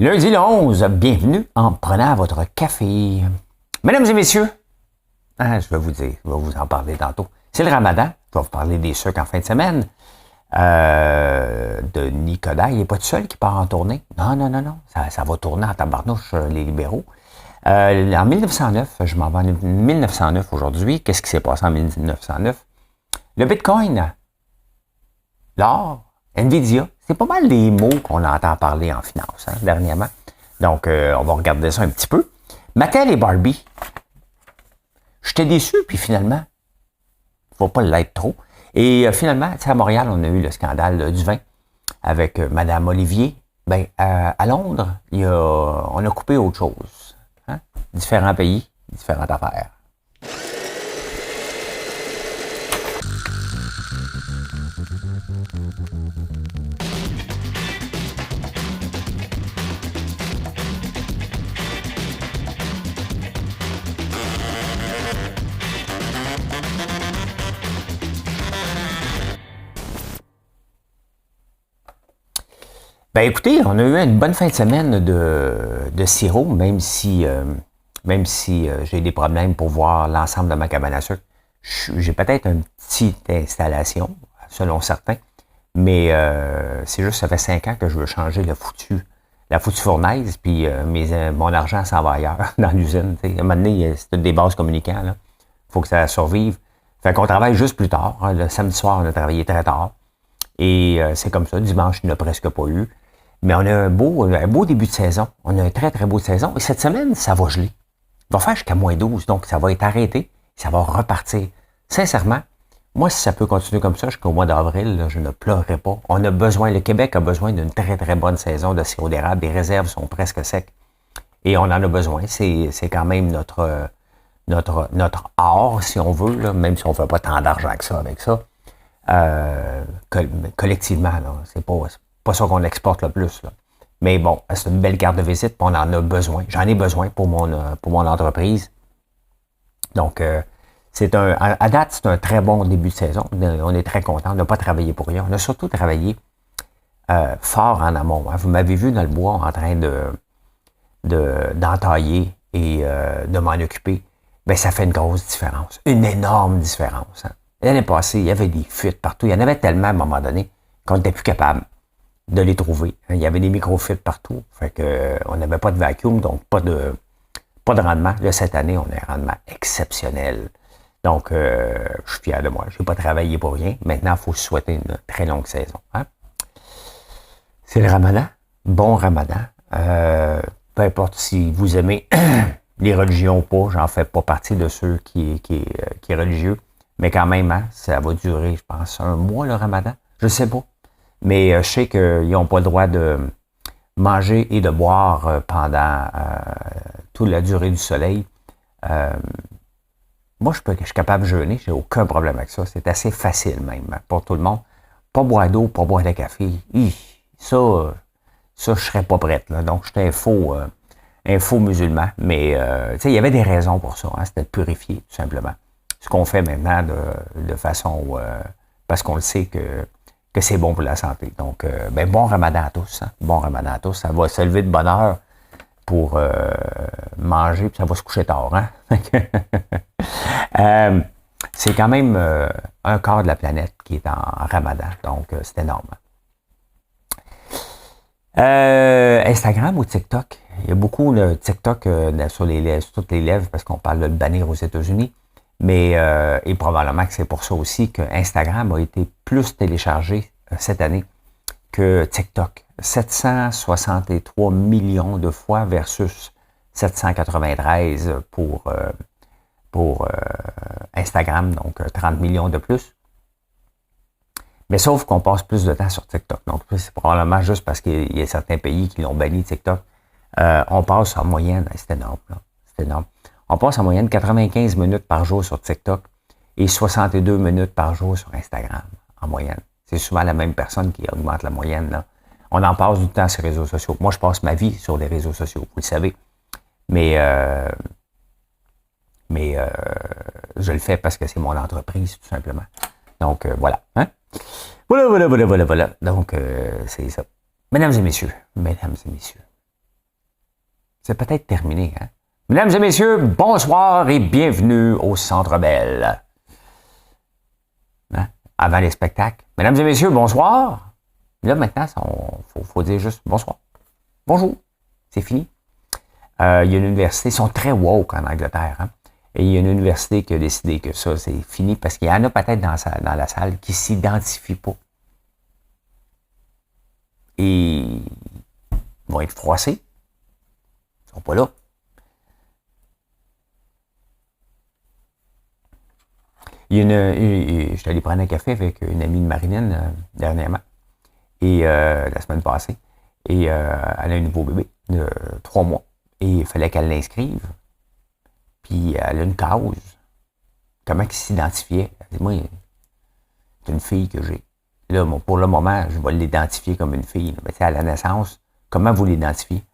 Lundi le 11, bienvenue en prenant votre café. Mesdames et messieurs, je vais vous dire, je vais vous en parler tantôt. C'est le Ramadan, je vais vous parler des sucres en fin de semaine. De Nicolas, il n'est pas tout seul qui part en tournée. Non. Ça va tourner en tabarnouche, les libéraux. En 1909, je m'en vais en 1909 aujourd'hui. Qu'est-ce qui s'est passé en 1909? Le Bitcoin, l'or, Nvidia, c'est pas mal des mots qu'on entend parler en finance dernièrement. Donc, on va regarder ça un petit peu. Mattel et Barbie, j'étais déçu, puis finalement, il ne faut pas l'être trop. Et finalement, à Montréal, on a eu le scandale du vin avec Mme Olivier. Ben, à Londres, on a coupé autre chose. Différents pays, différentes affaires. Ben écoutez, on a eu une bonne fin de semaine de sirop, même si j'ai des problèmes pour voir l'ensemble de ma cabane à sucre. J'ai peut-être une petite installation, selon certains, mais c'est juste ça fait 5 ans que je veux changer la foutue fournaise, puis mon argent s'en va ailleurs, dans l'usine. À un moment donné, c'est des bases communicants, là. Faut que ça survive. Fait qu'on travaille juste plus tard. Le samedi soir, on a travaillé très tard. Et c'est comme ça. Dimanche, il n'y en a presque pas eu. Mais on a un beau début de saison. On a un très, très beau saison. Et cette semaine, ça va geler. Il va faire jusqu'à -12. Donc, ça va être arrêté. Ça va repartir. Sincèrement, moi, si ça peut continuer comme ça jusqu'au mois d'avril, je ne pleurerai pas. On a besoin, le Québec a besoin d'une très, très bonne saison de sirop d'érable. Les réserves sont presque secs. Et on en a besoin. C'est quand même notre art, si on veut, là, même si on ne fait pas tant d'argent que ça avec ça. Collectivement, là, c'est pas ça qu'on exporte le plus, là. Mais bon, c'est une belle carte de visite, puis on en a besoin. J'en ai besoin pour mon entreprise. Donc, à date, c'est un très bon début de saison. On est très content. On n'a pas travaillé pour rien. On a surtout travaillé fort en amont. Vous m'avez vu dans le bois en train d'entailler et de m'en occuper. Ben, ça fait une grosse différence. Une énorme différence. L'année passée, il y avait des fuites partout. Il y en avait tellement à un moment donné qu'on n'était plus capable de les trouver. Il y avait des micro-fuites partout. Fait que on n'avait pas de vacuum, donc pas de rendement. Là, cette année, on a un rendement exceptionnel. Donc, je suis fier de moi. Je n'ai pas travaillé pour rien. Maintenant, il faut se souhaiter une très longue saison. C'est le Ramadan. Bon Ramadan. Peu importe si vous aimez les religions ou pas, j'en fais pas partie de ceux qui est religieux. Mais quand même, ça va durer, je pense, 1 mois, le Ramadan. Je sais pas. Mais je sais qu'ils n'ont pas le droit de manger et de boire pendant toute la durée du soleil. Moi, je suis capable de jeûner. J'ai aucun problème avec ça. C'est assez facile même pour tout le monde. Pas boire d'eau, pas boire de café. Ça, je serais pas prête, là. Donc, j'étais un faux musulman. Mais, tu sais, il y avait des raisons pour ça. C'était de purifier, tout simplement. Ce qu'on fait maintenant de façon... parce qu'on le sait que c'est bon pour la santé. Donc, bon Ramadan à tous. Bon Ramadan à tous. Ça va se lever de bonne heure pour manger, puis ça va se coucher tard. C'est quand même un quart de la planète qui est en Ramadan. Donc, c'est énorme. Instagram ou TikTok? Il y a beaucoup de TikTok sur toutes les lèvres parce qu'on parle de le bannir aux États-Unis. Mais, et probablement que c'est pour ça aussi que Instagram a été plus téléchargé cette année que TikTok. 763 millions de fois versus 793 pour Instagram, donc 30 millions de plus. Mais sauf qu'on passe plus de temps sur TikTok. Donc, c'est probablement juste parce qu'il y a certains pays qui l'ont banni TikTok. On passe en moyenne, c'est énorme, là. C'est énorme. On passe en moyenne 95 minutes par jour sur TikTok et 62 minutes par jour sur Instagram, en moyenne. C'est souvent la même personne qui augmente la moyenne, là. On en passe du temps sur les réseaux sociaux. Moi, je passe ma vie sur les réseaux sociaux, vous le savez. Mais je le fais parce que c'est mon entreprise, tout simplement. Donc, voilà. Voilà. Donc, c'est ça. Mesdames et messieurs, c'est peut-être terminé. Hein? Mesdames et messieurs, bonsoir et bienvenue au Centre Bell. Hein? Avant les spectacles. Mesdames et messieurs, bonsoir. Là, maintenant, faut dire juste bonsoir. Bonjour. C'est fini. Il y a une université, ils sont très woke en Angleterre. Hein? Et il y a une université qui a décidé que ça, c'est fini parce qu'il y en a peut-être dans la salle qui ne s'identifient pas. Et ils vont être froissés. Ils ne sont pas là. Je suis allé prendre un café avec une amie de Marilyn dernièrement, et la semaine passée, et elle a un nouveau bébé de 3 mois, et il fallait qu'elle l'inscrive, puis elle a une cause. Comment elle s'identifiait? Elle dit, moi, c'est une fille que j'ai. Là, pour le moment, je vais l'identifier comme une fille. Mais à la naissance, comment vous l'identifiez?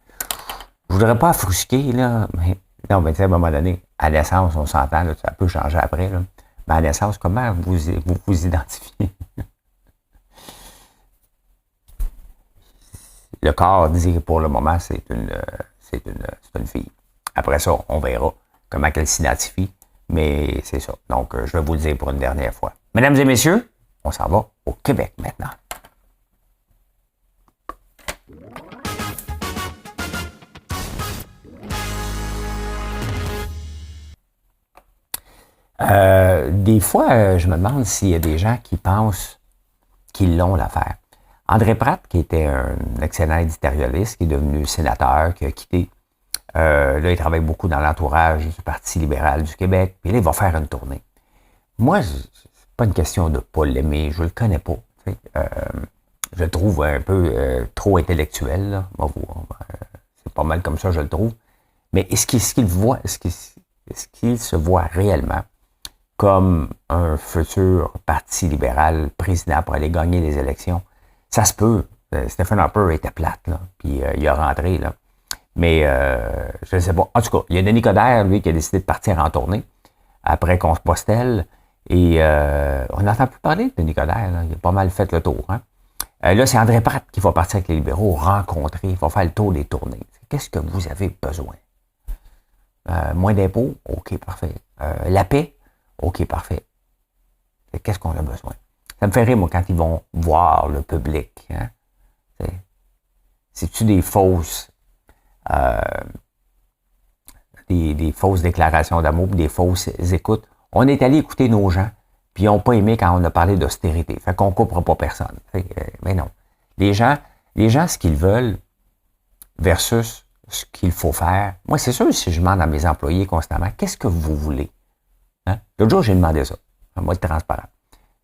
Je voudrais pas offusquer, là, mais non, mais à un moment donné, à la naissance, on s'entend, là, ça peut changer après, là. Mais à la naissance, comment vous identifiez? Le corps dit que pour le moment, c'est une fille. Après ça, on verra comment elle s'identifie, mais c'est ça. Donc, je vais vous le dire pour une dernière fois. Mesdames et messieurs, on s'en va au Québec maintenant. Des fois, je me demande s'il y a des gens qui pensent qu'ils l'ont l'affaire. André Pratt, qui était un excellent éditorialiste, qui est devenu sénateur, qui a quitté, là, il travaille beaucoup dans l'entourage du Parti libéral du Québec, puis là, il va faire une tournée. Moi, c'est pas une question de ne pas l'aimer, je le connais pas. Je le trouve un peu trop intellectuel, là. C'est pas mal comme ça, je le trouve. Mais est-ce qu'il se voit réellement comme un futur parti libéral président pour aller gagner les élections? Ça se peut. Stephen Harper était plate, là, puis il a rentré, là. Mais je ne sais pas. En tout cas, il y a Denis Coderre, lui, qui a décidé de partir en tournée après Compostelle. Et on n'entend plus parler de Denis Coderre, là. Il a pas mal fait le tour. Hein? Là, c'est André Pratt qui va partir avec les libéraux, rencontrer, il va faire le tour des tournées. Qu'est-ce que vous avez besoin? Moins d'impôts? OK, parfait. La paix? OK, parfait. Qu'est-ce qu'on a besoin? Ça me fait rire, moi, quand ils vont voir le public. Hein? C'est-tu des fausses des fausses déclarations d'amour, des fausses écoutes? On est allé écouter nos gens, puis ils n'ont pas aimé quand on a parlé d'austérité. Fait qu'on ne coupera pas personne. Mais non. Les gens, ce qu'ils veulent versus ce qu'il faut faire. Moi, c'est sûr, si je demande à mes employés constamment, qu'est-ce que vous voulez? Hein? L'autre jour, j'ai demandé ça. Moi, être transparent.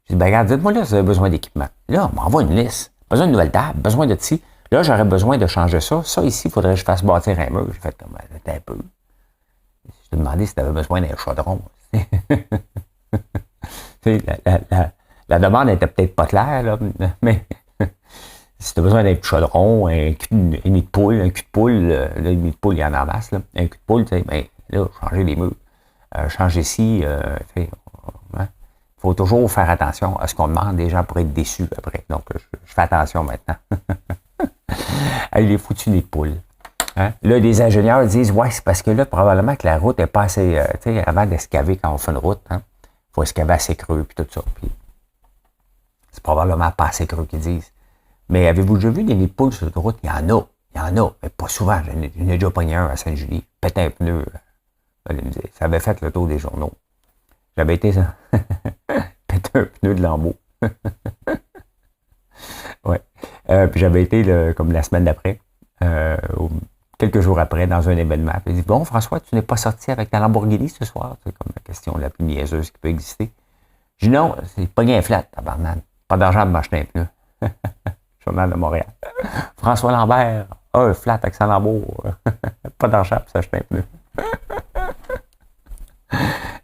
J'ai dit, ben regarde, dites-moi là si vous avez besoin d'équipement. Là, on m'envoie une liste. Besoin de nouvelles tables, besoin de ci. Là, j'aurais besoin de changer ça. Ça, ici, il faudrait que je fasse bâtir un mur. J'ai fait comme, un peu. Je t'ai demandé si tu avais besoin d'un chaudron. La demande n'était peut-être pas claire, là, mais si tu as besoin d'un petit chaudron, un nid de poule, un cul de poule, là, le nid de poule, il y en a en masse, là. Un cul de poule, tu sais, ben, là, changer les murs. Changer ci, il faut toujours faire attention à ce qu'on demande. Les gens pourraient être déçus après. Donc, je fais attention maintenant. Il est foutu nid de poule. Hein? Là, les ingénieurs disent, ouais, c'est parce que là, probablement que la route n'est pas assez, tu sais, avant d'escaver quand on fait une route, il faut escaver assez creux, puis tout ça. Puis, c'est probablement pas assez creux qu'ils disent. Mais avez-vous déjà vu des nids de poules sur l'autoroute? Il y en a, mais pas souvent. J'en ai déjà pogné un à Sainte-Julie. Pété un pneu. Ça avait fait le tour des journaux. J'avais été ça. Pété un pneu de lambeau. Ouais. Puis j'avais été comme la semaine d'après, quelques jours après, dans un événement. Puis il dit, bon, François, tu n'es pas sorti avec ta Lamborghini ce soir? C'est comme la question la plus niaiseuse qui peut exister. Je dis non, c'est pogné un flat, tabarnak. Pas d'argent pour m'acheter un pneu. Journal de Montréal. François Lambert, un flat avec sa Lambo. Pas d'argent pour s'acheter un pneu.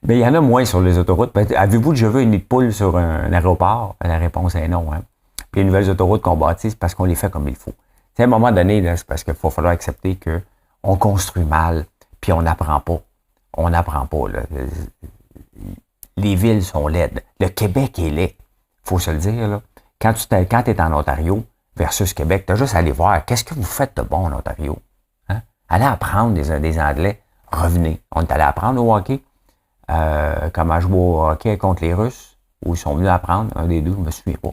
Mais il y en a moins sur les autoroutes. Avez-vous déjà vu une nid de poule sur un aéroport? La réponse est non. Hein? Puis les nouvelles autoroutes qu'on bâtit, c'est parce qu'on les fait comme il faut. À un moment donné, là, c'est parce qu'il va falloir accepter qu'on construit mal, puis on n'apprend pas. On n'apprend pas. Là. Les villes sont laides. Le Québec est laid. Il faut se le dire. Là. Quand tu es en Ontario versus Québec, tu as juste à aller voir qu'est-ce que vous faites de bon en Ontario. Hein? allez apprendre des Anglais, revenez. On est allé apprendre au hockey, comment jouer au hockey contre les Russes, où ils sont venus apprendre, un des deux, je me souviens pas.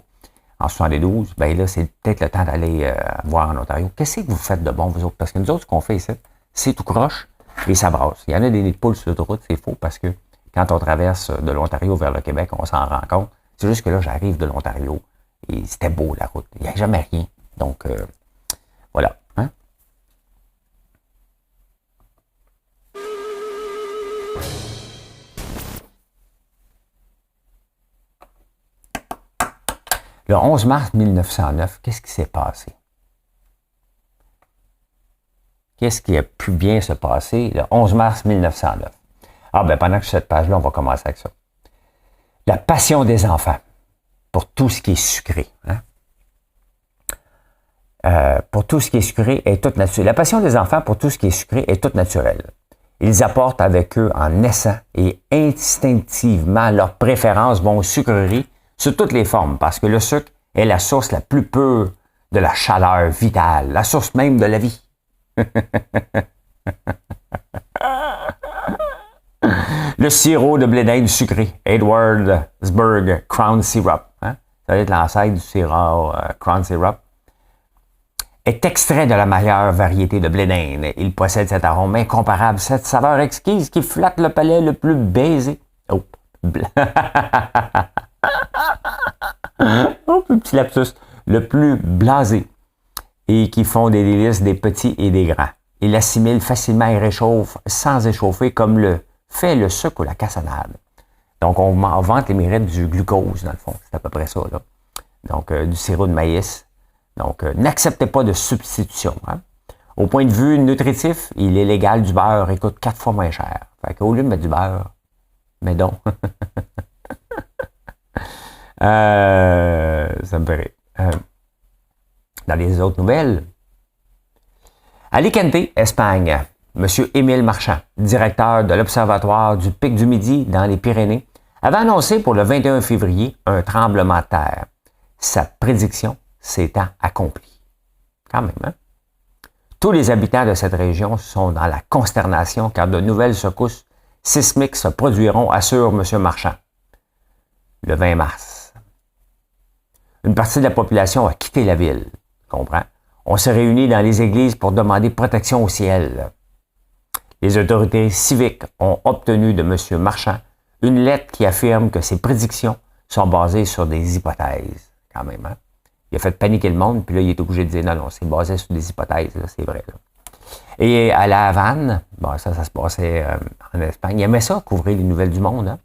En 72, ben là, c'est peut-être le temps d'aller voir en Ontario. Qu'est-ce que vous faites de bon, vous autres? Parce que nous autres, ce qu'on fait ici, c'est tout croche et ça brasse. Il y en a des nids de poules sur l'autoroute, c'est faux, parce que quand on traverse de l'Ontario vers le Québec, on s'en rend compte. C'est juste que là, j'arrive de l'Ontario et c'était beau, la route. Il n'y a jamais rien. Donc, voilà. Hein? Le 11 mars 1909, qu'est-ce qui s'est passé? Qu'est-ce qui a pu bien se passer le 11 mars 1909? Ah ben pendant que je suis cette page-là, on va commencer avec ça. La passion des enfants pour tout ce qui est sucré. Hein? Pour tout ce qui est sucré est toute naturelle. La passion des enfants pour tout ce qui est sucré est toute naturelle. Ils apportent avec eux en naissant et instinctivement leurs préférences vont aux sucreries sous toutes les formes, parce que le sucre est la source la plus pure de la chaleur vitale, la source même de la vie. Le sirop de blé d'Inde sucré, Edwardsburg Crown Syrup, hein? Ça va être l'ancêtre du sirop Crown Syrup, est extrait de la meilleure variété de blé d'Inde. Il possède cet arôme incomparable, cette saveur exquise qui flatte le palais le plus baisé. Oh, oh, petit lapsus. Le plus blasé et qui font des délices des petits et des grands. Il assimile facilement et réchauffe sans échauffer comme le fait le sucre ou la cassonade. Donc, on vante les mérites du glucose, dans le fond. C'est à peu près ça, là. Donc, du sirop de maïs. Donc, n'acceptez pas de substitution. Hein? Au point de vue nutritif, il est légal du beurre et coûte 4 fois moins cher. Fait qu'au lieu de mettre du beurre, mets donc. Ça me ferait. Dans les autres nouvelles, Alicante, Espagne, M. Émile Marchand, directeur de l'Observatoire du Pic du Midi dans les Pyrénées, avait annoncé pour le 21 février un tremblement de terre. Sa prédiction s'étant accomplie. Quand même, hein? Tous les habitants de cette région sont dans la consternation car de nouvelles secousses sismiques se produiront, assure M. Marchand. Le 20 mars. Une partie de la population a quitté la ville. Comprends? On s'est réunis dans les églises pour demander protection au ciel. Les autorités civiques ont obtenu de M. Marchand une lettre qui affirme que ses prédictions sont basées sur des hypothèses. Quand même, hein? Il a fait paniquer le monde, puis là, il est obligé de dire non, c'est basé sur des hypothèses, là, c'est vrai. Là. Et à La Havane, bon, ça se passait en Espagne, il aimait ça, couvrir les nouvelles du monde. Hein?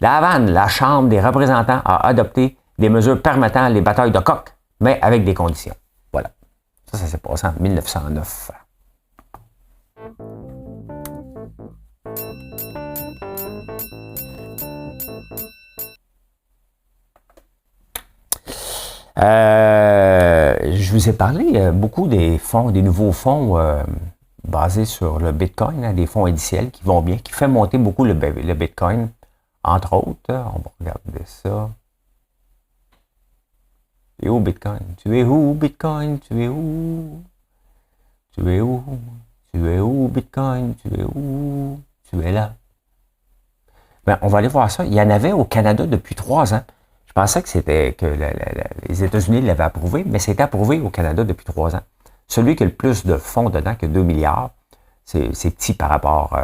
La Havane, la Chambre des représentants a adopté des mesures permettant les batailles de coq, mais avec des conditions. Voilà. Ça s'est passé en 1909. Je vous ai parlé beaucoup des fonds, des nouveaux fonds basés sur le Bitcoin, hein, des fonds indiciels qui vont bien, qui fait monter beaucoup le Bitcoin, entre autres. On va regarder ça. Tu es où, Bitcoin? Tu es où, Bitcoin? Tu es où? Tu es où? Tu es où, Bitcoin? Tu es où? Tu es là. Ben, on va aller voir ça. Il y en avait au Canada depuis 3 ans. Je pensais que c'était que les États-Unis l'avaient approuvé, mais c'était approuvé au Canada depuis 3 ans. Celui qui a le plus de fonds dedans, que 2 milliards, c'est petit par rapport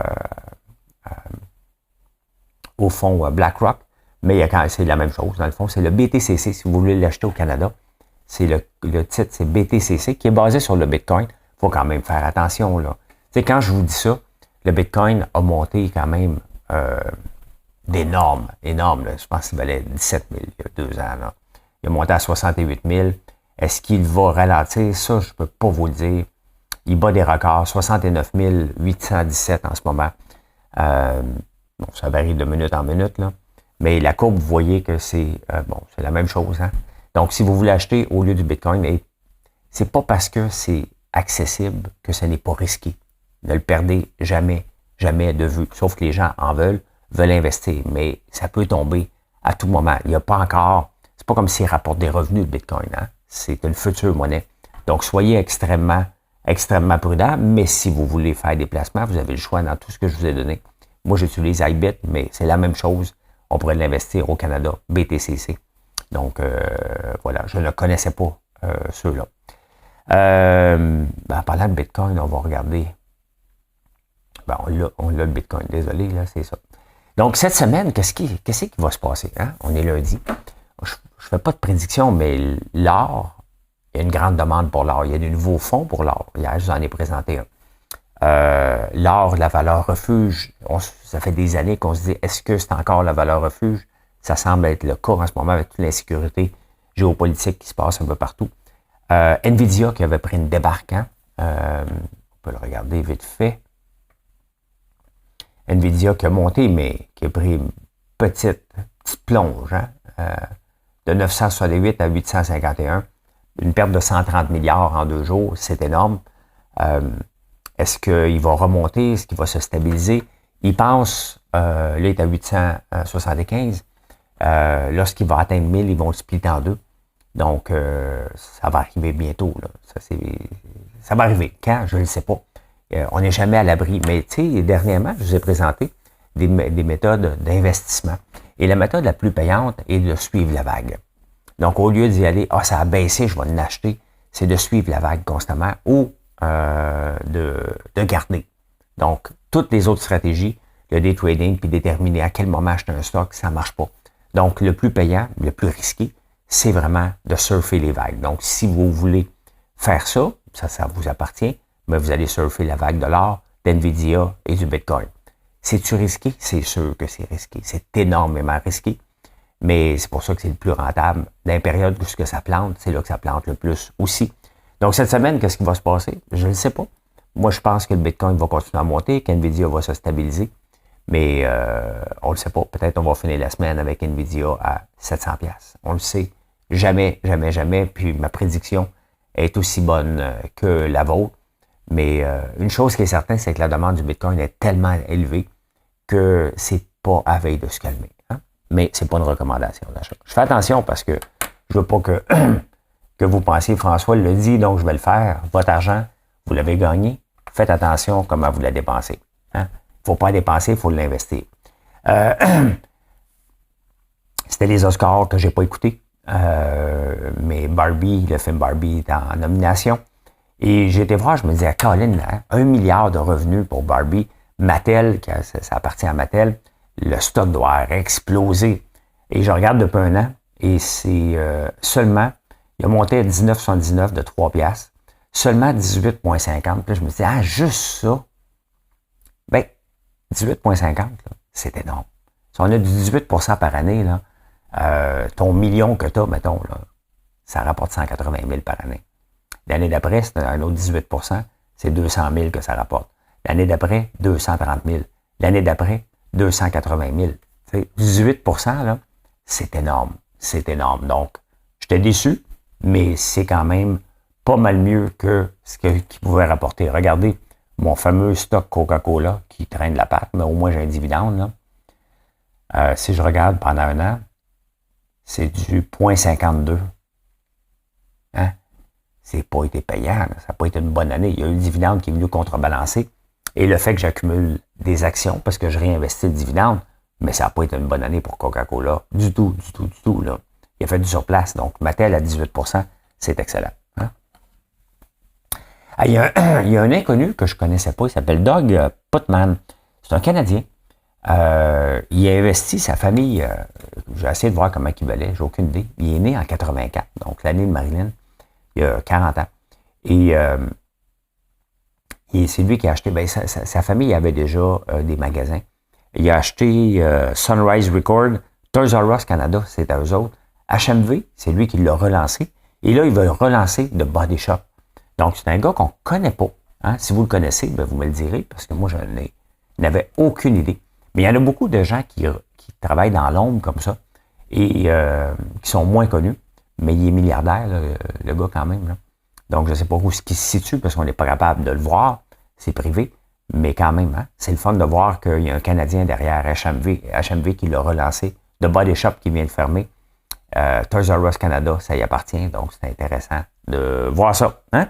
au fonds BlackRock, mais c'est la même chose dans le fond. C'est le BTCC, si vous voulez l'acheter au Canada. C'est le titre, c'est BTCC, qui est basé sur le Bitcoin. Il faut quand même faire attention, là. Tu sais, quand je vous dis ça, le Bitcoin a monté quand même d'énormes, énorme. Là. Je pense qu'il valait 17 000 il y a 2 ans. Là. Il a monté à 68 000. Est-ce qu'il va ralentir? Ça, je ne peux pas vous le dire. Il bat des records. 69 817 en ce moment. Bon, ça varie de minute en minute, là. Mais la courbe, vous voyez que c'est c'est la même chose. Hein? Donc, si vous voulez acheter au lieu du Bitcoin, c'est pas parce que c'est accessible que ce n'est pas risqué. Ne le perdez jamais, jamais de vue. Sauf que les gens veulent investir, mais ça peut tomber à tout moment. Il n'y a pas encore, c'est pas comme s'il rapporte des revenus de Bitcoin, hein? C'est une future monnaie. Donc, soyez extrêmement extrêmement prudent, mais si vous voulez faire des placements, vous avez le choix dans tout ce que je vous ai donné. Moi, j'utilise iBit, mais c'est la même chose. On pourrait l'investir au Canada, BTCC. Donc, voilà, je ne connaissais pas ceux-là. En parlant de Bitcoin, on va regarder. Ben, on l'a le Bitcoin, désolé, là, c'est ça. Donc, cette semaine, qu'est-ce qui va se passer? Hein? On est lundi. Je ne fais pas de prédiction, mais l'or, il y a une grande demande pour l'or. Il y a de nouveaux fonds pour l'or. Hier, je vous en ai présenté un. L'or, la valeur refuge, ça fait des années qu'on se dit, est-ce que c'est encore la valeur refuge? Ça semble être le cas en ce moment avec toute l'insécurité géopolitique qui se passe un peu partout. Nvidia qui avait pris une débarque, hein? On peut le regarder vite fait. Nvidia qui a monté, mais qui a pris une petite plonge, hein? De 968 à 851. Une perte de 130 milliards en 2 jours, c'est énorme. Est-ce qu'il va remonter? Est-ce qu'il va se stabiliser? Il pense, là, il est à 875. Lorsqu'il va atteindre 1000, ils vont le splitter en deux. Donc, ça va arriver bientôt. Là. Ça va arriver. Quand? Je ne le sais pas. On n'est jamais à l'abri. Mais, tu sais, dernièrement, je vous ai présenté des méthodes d'investissement. Et la méthode la plus payante est de suivre la vague. Donc, au lieu d'y aller, ça a baissé, je vais l'acheter, c'est de suivre la vague constamment ou de garder. Donc, toutes les autres stratégies, le day trading, puis déterminer à quel moment acheter un stock, ça ne marche pas. Donc, le plus payant, le plus risqué, c'est vraiment de surfer les vagues. Donc, si vous voulez faire ça, ça vous appartient, mais vous allez surfer la vague de l'or, d'NVIDIA et du Bitcoin. C'est-tu risqué? C'est sûr que c'est risqué. C'est énormément risqué. Mais c'est pour ça que c'est le plus rentable. Dans les périodes où ça plante, c'est là que ça plante le plus aussi. Donc, cette semaine, qu'est-ce qui va se passer? Je ne sais pas. Moi, je pense que le Bitcoin va continuer à monter, qu'NVIDIA va se stabiliser. Mais on ne le sait pas. Peut-être on va finir la semaine avec NVIDIA à 700$. On le sait. Jamais, jamais, jamais. Puis ma prédiction est aussi bonne que la vôtre. Mais une chose qui est certaine, c'est que la demande du Bitcoin est tellement élevée que c'est pas à veille de se calmer. Hein? Mais c'est pas une recommandation d'achat. Je fais attention parce que je veux pas que vous pensiez, François le dit, donc je vais le faire. Votre argent, vous l'avez gagné. Faites attention comment vous la dépensez. Hein? Faut pas dépenser, il faut l'investir. C'était les Oscars que j'ai pas écoutés. Mais Barbie, le film Barbie est en nomination. Et j'ai été voir, je me disais, Colin, hein, 1 milliard de revenus pour Barbie. Mattel, ça appartient à Mattel, le stock doit exploser. Et je regarde depuis un an, et c'est seulement, il a monté à 19,79 de 3 piastres, seulement 18,50. Puis je me dis, juste ça, ben, 18,50, c'est énorme. Si on a du 18% par année, là, ton million que tu as, mettons, là, ça rapporte 180 000 par année. L'année d'après, c'est un autre 18%, c'est 200 000 que ça rapporte. L'année d'après, 230 000. L'année d'après, 280 000. T'sais, 18%, là, c'est énorme. C'est énorme. Donc, j'étais déçu, mais c'est quand même pas mal mieux que ce qu'il pouvait rapporter. Regardez mon fameux stock Coca-Cola qui traîne la patte, mais au moins j'ai un dividende. Là. Si je regarde pendant un an, c'est du 0,52. Hein? C'est pas été payant. Là. Ça n'a pas été une bonne année. Il y a eu le dividende qui est venu contrebalancer. Et le fait que j'accumule des actions parce que je réinvestis le dividende, mais ça n'a pas été une bonne année pour Coca-Cola. Du tout. Là. Il a fait du surplace. Donc, Mattel à 18%, c'est excellent. Hein? Il y a un inconnu que je ne connaissais pas. Il s'appelle Doug Putman. C'est un Canadien. Il a investi sa famille. J'ai essayé de voir comment il valait. J'ai aucune idée. Il est né en 84, donc l'année de Marilyn. Il y a 40 ans. Et c'est lui qui a acheté, sa famille avait déjà des magasins. Il a acheté Sunrise Record, Toys R Us Canada, c'est à eux autres. HMV, c'est lui qui l'a relancé. Et là, il va relancer The Body Shop. Donc, c'est un gars qu'on ne connaît pas. Hein? Si vous le connaissez, vous me le direz, parce que moi, je n'avais aucune idée. Mais il y en a beaucoup de gens qui travaillent dans l'ombre comme ça et qui sont moins connus. Mais il est milliardaire, là, le gars, quand même. Là. Donc, je ne sais pas où il se situe parce qu'on n'est pas capable de le voir. C'est privé. Mais quand même, hein, c'est le fun de voir qu'il y a un Canadien derrière HMV qui l'a relancé. The Body Shop qui vient de fermer. Toys R Us Canada, ça y appartient. Donc, c'est intéressant de voir ça. Hein?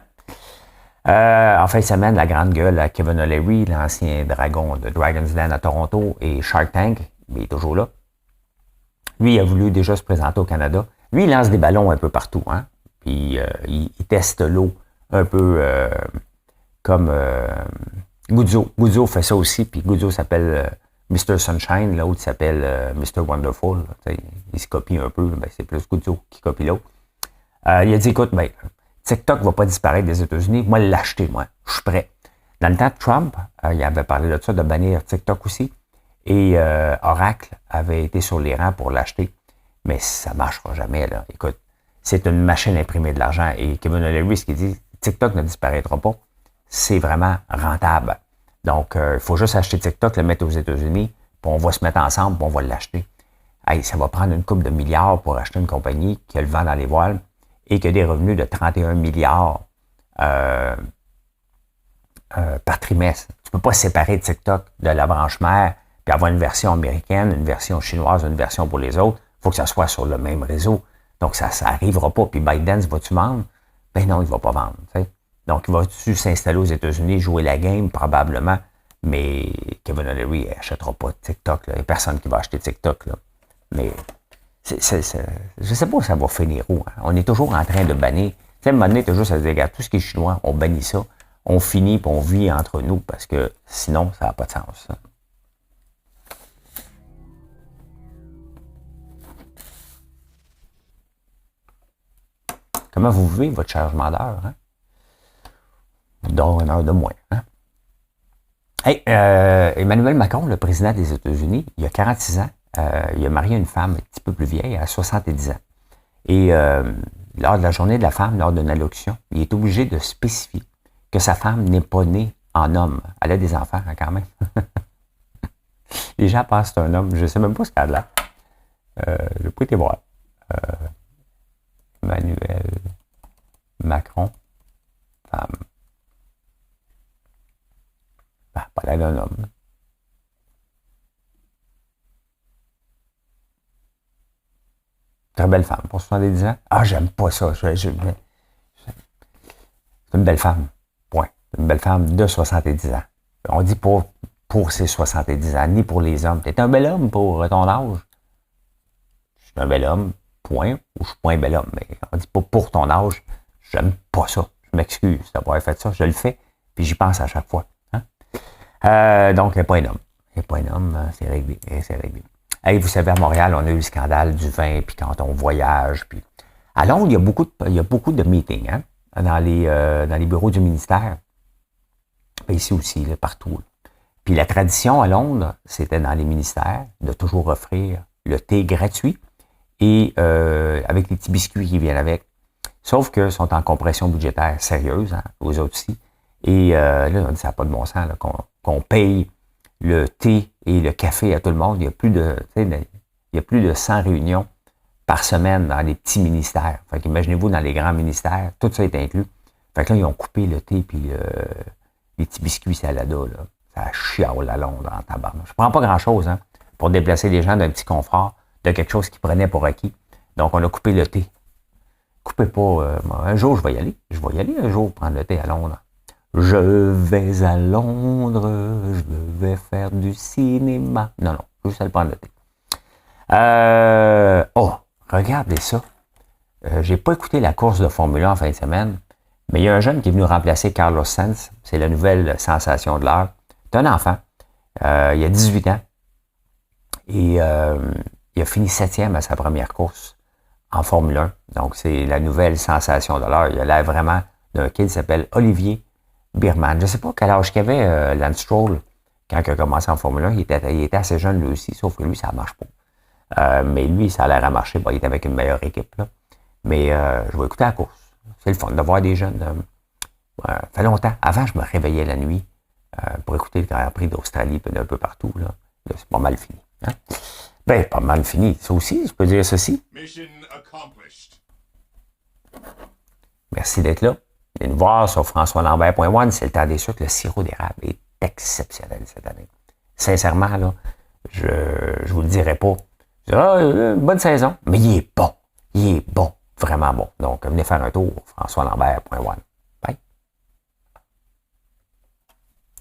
En fin de semaine, la grande gueule à Kevin O'Leary, l'ancien dragon de Dragon's Den à Toronto et Shark Tank, il est toujours là. Lui, il a voulu déjà se présenter au Canada. Lui, il lance des ballons un peu partout, hein. Puis il teste l'eau un peu comme Guzzo. Guzzo fait ça aussi, puis Guzzo s'appelle Mr. Sunshine, l'autre s'appelle Mr. Wonderful. Il se copie un peu, ben, c'est plus Guzzo qui copie l'autre. Il a dit, écoute, ben, TikTok ne va pas disparaître des États-Unis, moi l'acheter, moi, je suis prêt. Dans le temps de Trump, il avait parlé de ça, de bannir TikTok aussi, et Oracle avait été sur les rangs pour l'acheter, mais ça ne marchera jamais, là. Écoute, c'est une machine à imprimer de l'argent, et Kevin O'Leary, ce qu'il dit, TikTok ne disparaîtra pas, c'est vraiment rentable. Donc, il faut juste acheter TikTok, le mettre aux États-Unis, puis on va se mettre ensemble, puis on va l'acheter. Hey, ça va prendre une couple de milliards pour acheter une compagnie qui a le vent dans les voiles et qui a des revenus de 31 milliards par trimestre. Tu ne peux pas séparer TikTok de la branche mère puis avoir une version américaine, une version chinoise, une version pour les autres. Il faut que ça soit sur le même réseau. Donc, ça n'arrivera pas. Puis ByteDance, va-tu vendre? Ben non, il ne va pas vendre. T'sais. Donc, il va-tu s'installer aux États-Unis, jouer la game? Probablement. Mais Kevin O'Leary n'achètera pas TikTok. Là. Il n'y a personne qui va acheter TikTok. Là. Mais je ne sais pas où ça va finir où. Hein. On est toujours en train de bannir. Tu sais, à un moment donné, tu as juste à dire, regarde, tout ce qui est chinois, on bannit ça. On finit et on vit entre nous parce que sinon, ça n'a pas de sens. Ça. Comment vous vivez votre changement d'heure? Hein? Dans une heure de moins. Hein? Hey, Emmanuel Macron, le président des États-Unis, il a 46 ans. Il a marié une femme un petit peu plus vieille, à 70 ans. Et lors de la journée de la femme, lors d'une allocution, il est obligé de spécifier que sa femme n'est pas née en homme. Elle a des enfants, hein, quand même. Les gens pensent que c'est un homme. Je ne sais même pas ce qu'elle a là. Je n'ai pas été voir. Emmanuel Macron, femme. Ben, pas l'air d'un homme. Très belle femme, pour 70 ans. Ah, j'aime pas ça. C'est une belle femme. Point. Une belle femme de 70 ans. On dit pas pour ses 70 ans, ni pour les hommes. T'es un bel homme pour ton âge. Je suis un bel homme, point. Ou je suis pas un bel homme. Mais on dit pas pour ton âge. J'aime pas ça. Je m'excuse d'avoir fait ça. Je le fais, puis j'y pense à chaque fois. Hein? Donc, il n'est pas un homme. Il n'est pas un homme, c'est réglé. C'est réglé. Hey, vous savez, à Montréal, on a eu le scandale du vin, puis quand on voyage. Puis à Londres, il y a beaucoup de meetings hein, dans les bureaux du ministère. Puis ici aussi, là, partout. Puis la tradition à Londres, c'était dans les ministères de toujours offrir le thé gratuit et avec les petits biscuits qui viennent avec. Sauf qu'ils sont en compression budgétaire sérieuse, hein, aux autres aussi. Et là, on dit ça n'a pas de bon sens, là, qu'on paye le thé et le café à tout le monde. Il y a plus de 100 réunions par semaine dans les petits ministères. Fait qu'imaginez-vous dans les grands ministères, tout ça est inclus. Fait que là, ils ont coupé le thé puis les petits biscuits salada, là. Ça chiale à Londres en tabarnak. Je prends pas grand-chose, hein, pour déplacer les gens d'un petit confort, de quelque chose qu'ils prenaient pour acquis. Donc, on a coupé le thé. Coupez pas. Un jour, je vais y aller. Je vais y aller un jour prendre le thé à Londres. Je vais à Londres, je vais faire du cinéma. Non, juste aller prendre le thé. Regardez ça. J'ai pas écouté la course de Formule 1 en fin de semaine, mais il y a un jeune qui est venu remplacer Carlos Sainz. C'est la nouvelle sensation de l'heure. C'est un enfant. Il a 18 ans. Et il a fini 7e à sa première course en Formule 1. Donc, c'est la nouvelle sensation de l'heure. Il a l'air vraiment d'un kid qui s'appelle Olivier Birman. Je ne sais pas quel âge qu'avait Lance Stroll quand il a commencé en Formule 1. Il était assez jeune lui aussi, sauf que lui, ça ne marche pas. Mais lui, ça a l'air à marcher. Bon, il est avec une meilleure équipe. Là. Mais je vais écouter la course. C'est le fun de voir des jeunes. Ça fait longtemps. Avant, je me réveillais la nuit pour écouter le Grand Prix d'Australie puis d'un peu partout. Là, c'est pas mal fini. Hein? Ben, pas mal fini. Ça aussi, je peux dire ceci. Mission accomplished. Merci d'être là. Venez nous voir sur françoislambert.one. C'est le temps des sucres. Le sirop d'érable est exceptionnel cette année. Sincèrement, là, je vous le dirai pas. Je dirais, bonne saison. Mais il est bon. Il est bon. Vraiment bon. Donc, venez faire un tour. françoislambert.one.